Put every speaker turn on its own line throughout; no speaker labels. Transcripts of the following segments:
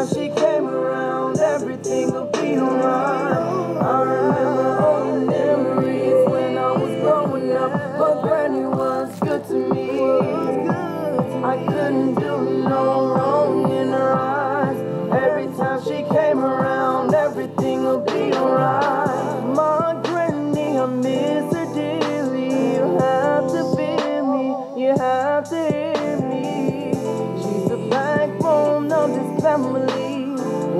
time she came around, everything would be alright. I remember all the memories when I was growing up. My granny was good to me. I couldn't do no wrong in her eyes. Every time she came around, everything would be alright. My granny, I miss her dearly. You have to feel me, you have to hear me. She's the backbone of this family.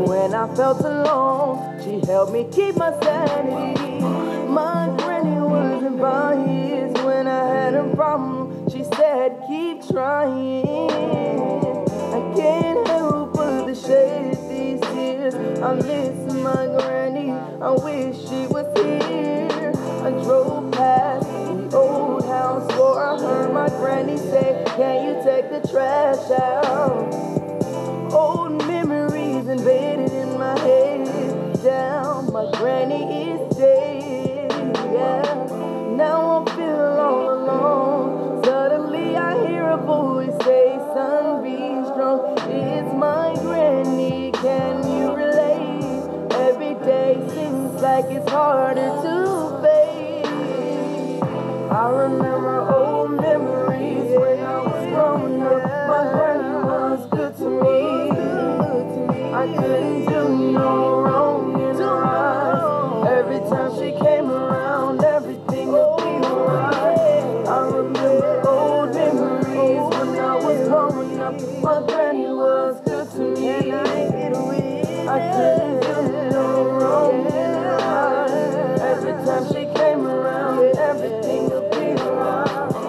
When I felt alone, she helped me keep my sanity. My granny wasn't by his when I had a problem. She said, keep trying. I can't help but to shed these tears. I miss my granny, I wish she was here. I drove past the old house, swore I heard my granny say, can you take the trash out? Old memories invaded in my head. Down, my granny is dead. Yeah, now I feel all alone. Suddenly I hear a voice say, son, be strong. It's my granny, can you relate? Every day seems like it's harder to face. I remember old memories when I was growing up. My granny was good to me. I couldn't do no wrong in her eyes. Every time she came around, everything would be alright. I remember old memories when I was growing up. My granny was good to me. I couldn't do no wrong in her eyes. Every time she came around, everything would be alright.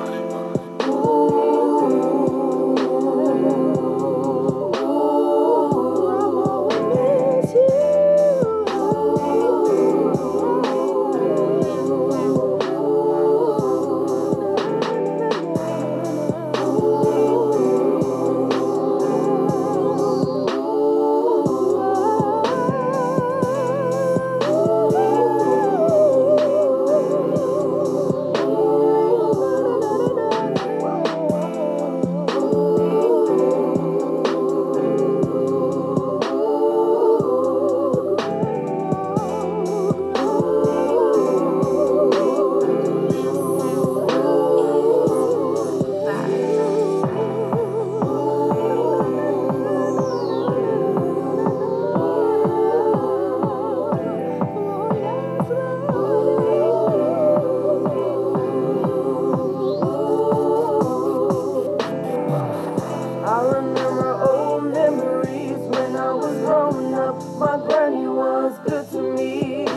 I remember old memories when I was growing up. My granny was good to me.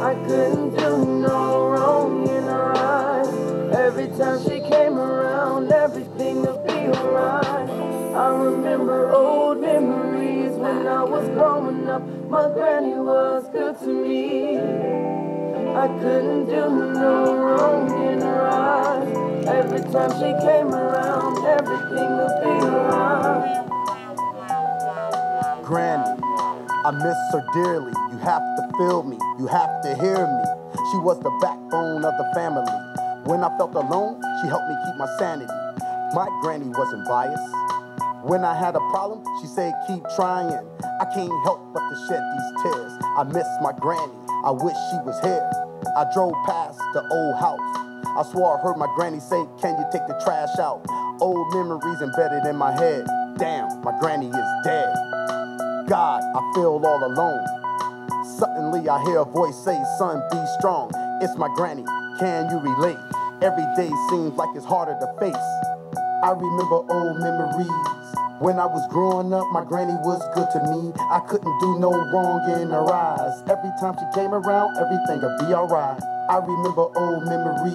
I couldn't do no wrong in her eyes. Every time she came around, everything would be alright. I remember old memories when I was growing up. My granny was good to me. I couldn't do no wrong in her eyes. Every time she came around, everything would be alright.
Granny, I miss her dearly. You have to feel me, you have to hear me. She was the backbone of the family. When I felt alone, she helped me keep my sanity. My granny wasn't biased. When I had a problem, she said, keep trying. I can't help but to shed these tears. I miss my granny, I wish she was here. I drove past the old house. I swore I heard my granny say, can you take the trash out? Old memories embedded in my head. Damn, my granny is dead. God, I feel all alone. Suddenly I hear a voice say, son, be strong. It's my granny, can you relate? Every day seems like it's harder to face. I remember old memories. When I was growing up, my granny was good to me. I couldn't do no wrong in her eyes. Every time she came around, everything would be alright. I remember old memories.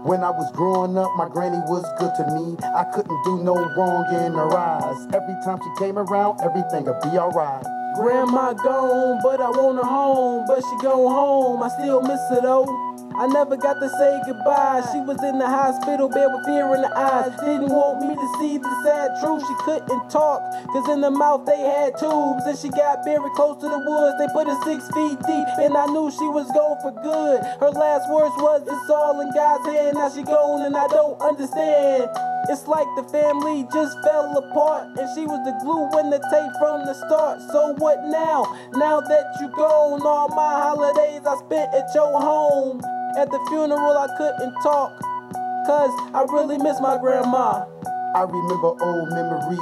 When I was growing up, my granny was good to me. I couldn't do no wrong in her eyes. Every time she came around, everything would be alright.
Grandma gone, but I want her home. But she gone home, I still miss her though. I never got to say goodbye. She was in the hospital bed with fear in her eyes. Didn't want me to see the sad truth. She couldn't talk, cause in the mouth they had tubes. And she got buried close to the woods. They put her 6 feet deep, and I knew she was gone for good. Her last words was, it's all in God's hand. Now she gone and I don't understand. It's like the family just fell apart, and she was the glue in the tape from the start. So what now? Now that you gone, all my holidays I spent at your home. At the funeral I couldn't talk, cause I really miss my grandma.
I remember old memories.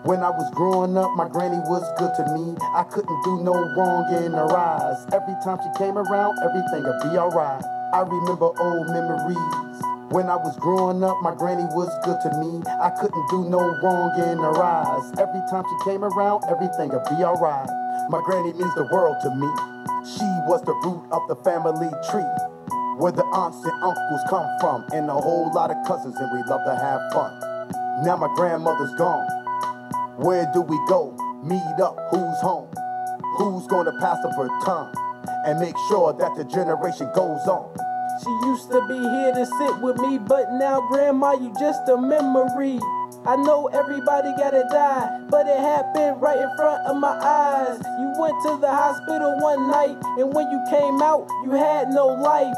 When I was growing up, my granny was good to me. I couldn't do no wrong in her eyes. Every time she came around, everything would be alright. I remember old memories. When I was growing up, my granny was good to me. I couldn't do no wrong in her eyes. Every time she came around, everything would be alright. My granny means the world to me. She was the root of the family tree, where the aunts and uncles come from, and a whole lot of cousins, and we love to have fun. Now my grandmother's gone. Where do we go? Meet up, who's home? Who's gonna pass the baton and make sure that the generation goes on?
She used to be here to sit with me, but now grandma, you just a memory. I know everybody gotta die, but it happened right in front of my eyes. You went to the hospital one night, and when you came out, you had no life.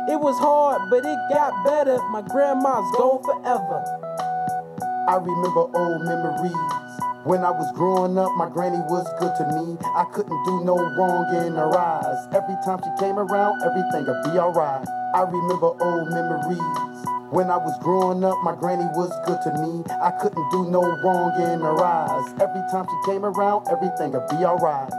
It was hard, but it got better. My grandma's gone forever.
I remember old memories. When I was growing up, my granny was good to me. I couldn't do no wrong in her eyes. Every time she came around, everything would be alright. I remember old memories. When I was growing up, my granny was good to me. I couldn't do no wrong in her eyes. Every time she came around, everything would be alright.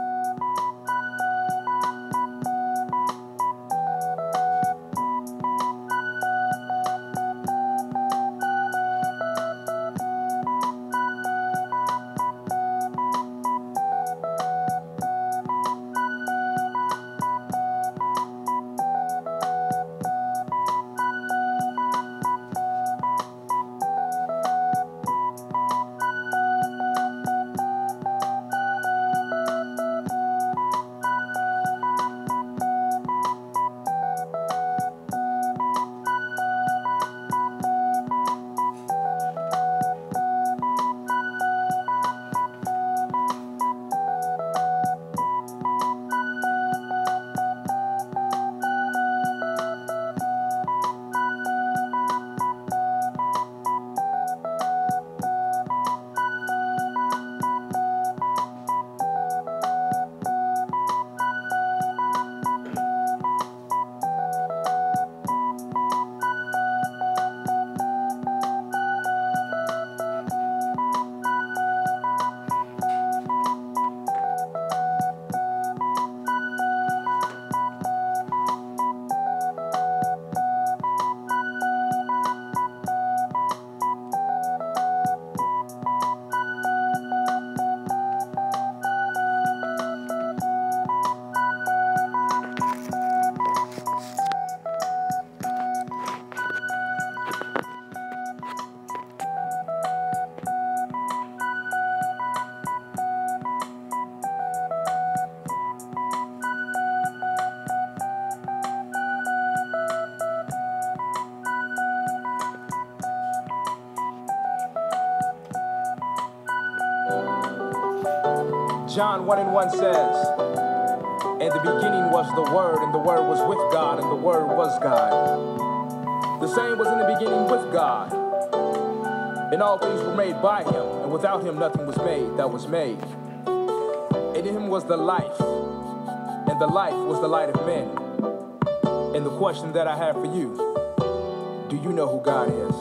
John 1:1 says, in the beginning was the Word, and the Word was with God, and the Word was God. The same was in the beginning with God. And all things were made by him, and without him nothing was made that was made. In him was the life, and the life was the light of men. And the question that I have for you, do you know who God is?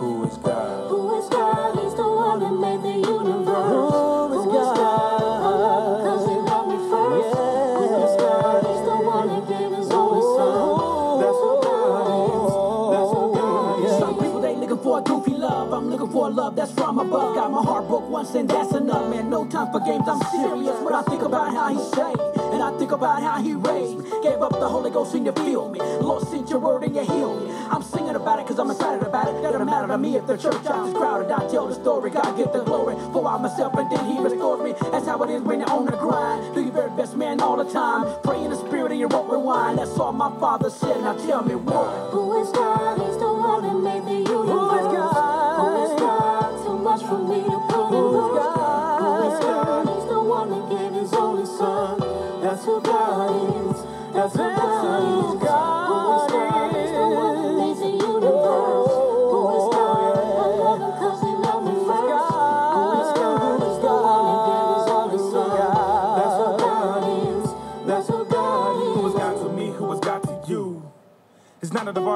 Who is God?
Who is God? He's the one that made the universe. Who is God? Because he loved me first. Who is God? He's the one that gave his only son. That's what God is. That's what God is.
Some people, they looking for a goofy love. I'm looking for a love that's from above. Got my heart broke once and that's enough. Man, no time for games, I'm serious. When I think about how he saved, and I think about how he raised me, gave up the Holy Ghost, seemed to fill me. Lord, sent your word and you healed me. I'm singing about it cause I'm excited about it. That don't matter to me if the church house is crowded. I tell the story, God get the glory. For I myself and then he restores me. That's how it is when you're on the grind. Do your very best, man, all the time. Pray in the spirit and you won't rewind. That's all my father said. Now tell me what?
Who is God? He's the one that made the universe.
Who is God?
Who is God?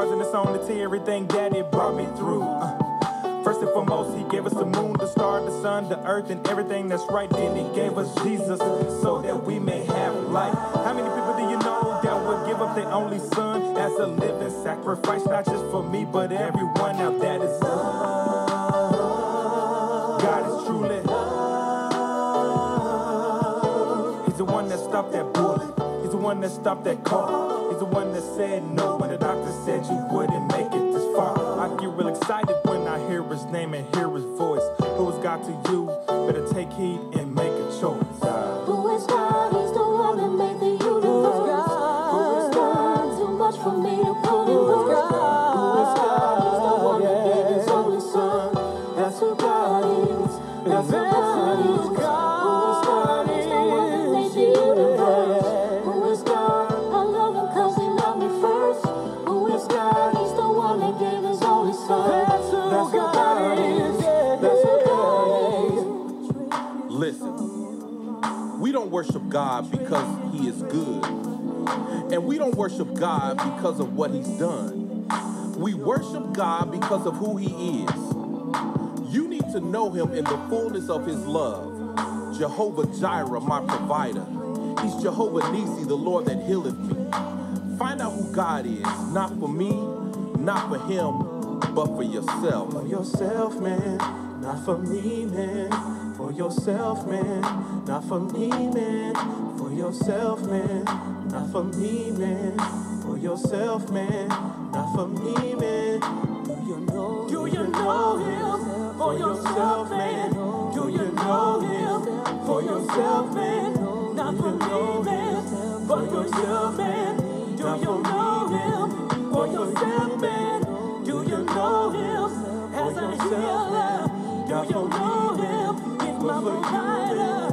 stars and the song to see everything that it brought me through. First and foremost, he gave us the moon, the star, the sun, the earth, and everything that's right. Then he gave us Jesus so that we may have life. How many people do you know that would give up their only son as a living sacrifice, not just for me, but everyone? Now that is God is truly. He's the one that stopped that bullet. He's the one that stopped that car. He's the one that said no when the doctor said you wouldn't make it this far. I get real excited when I hear his name and hear his voice. Who is God to you? Better take heed and make a choice.
Who is God? He's the one that made the universe. Who is God? Too much for me to put in words. Who is God? He's the one that gave his only son. That's who God is. That's who God is. Who is God? He's the one that made the universe. Who is God? I love him 'cause he loved me first. Who is God? He's the one that gave his only son. That's who God is. That's who God is.
Listen, we don't worship God because he is good. And we don't worship God because of what he's done. We worship God because of who he is. You need to know him in the fullness of his love. Jehovah Jireh, my provider. He's Jehovah Nisi, the Lord that healeth me. Find out who God is, not for me, not for him, but for yourself.
For yourself, man, not for me, man. For yourself, man, not for me, man. For yourself, man, not for me, man. For yourself, man, not for me, man. Do you know him? For yourself, man. Do you know him? For yourself, man, not for me, man. For yourself, man. Do you know him? For yourself, man. Do you know him? As a healer, do you know him? He's my provider.